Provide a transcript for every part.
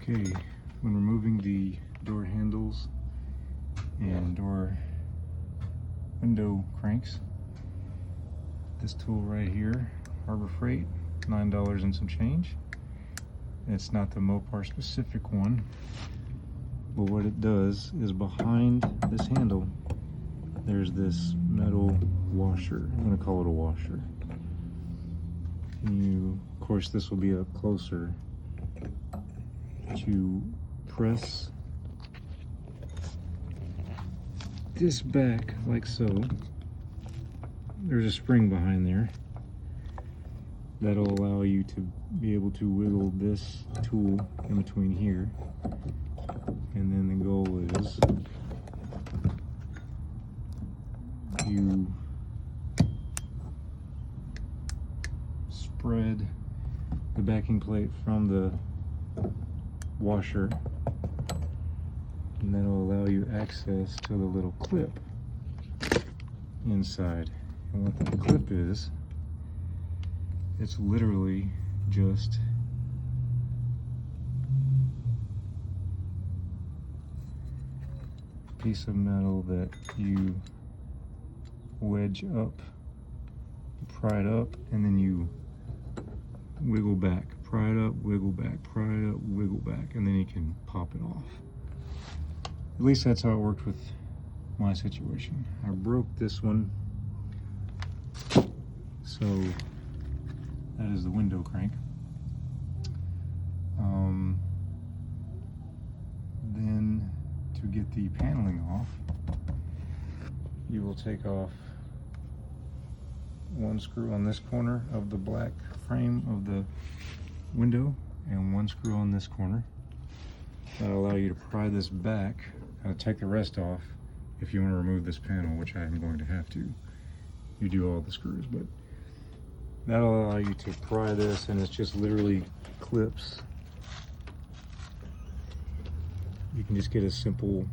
Okay, when removing the door handles and door window cranks, this tool right here, Harbor Freight, $9 and some change. It's not the Mopar specific one, but what it does is behind this handle, there's this metal washer. I'm gonna call it a washer. And of course, this will be up closer to press this back like so. There's a spring behind there that'll allow you to be able to wiggle this tool in between here, and then the goal is you spread the backing plate from the washer, and that'll allow you access to the little clip inside. And what that clip is, it's literally just a piece of metal that you wedge up, pry it up, and then you wiggle back, pry it up, wiggle back, pry it up, wiggle back, and then you can pop it off. At least that's how it worked with my situation. I broke this one, so that is the window crank. Then to get the paneling off, you will take off one screw on this corner of the black frame of the window and one screw on this corner. That'll allow you to pry this back, take the rest off if you want to remove this panel, which I am going to have to. You do all the screws, but that'll allow you to pry this, and it's just literally clips. You can just get a simple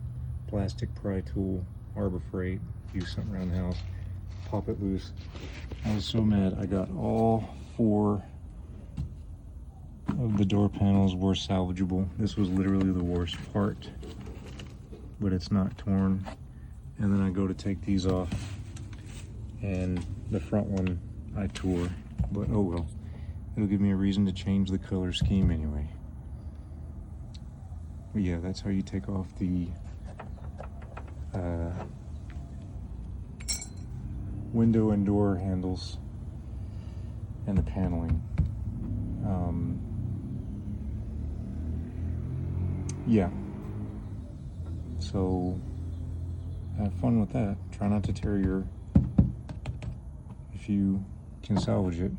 plastic pry tool, Harbor Freight, use something around the house, pop it loose. I was so mad. I got all 4 of the door panels were salvageable. This was literally the worst part, but it's not torn. And then I go to take these off, and the front one I tore, but oh well. It'll give me a reason to change the color scheme anyway. But yeah, that's how you take off the window and door handles and the paneling. Yeah, so have fun with that. Try not to tear your, if you can salvage it,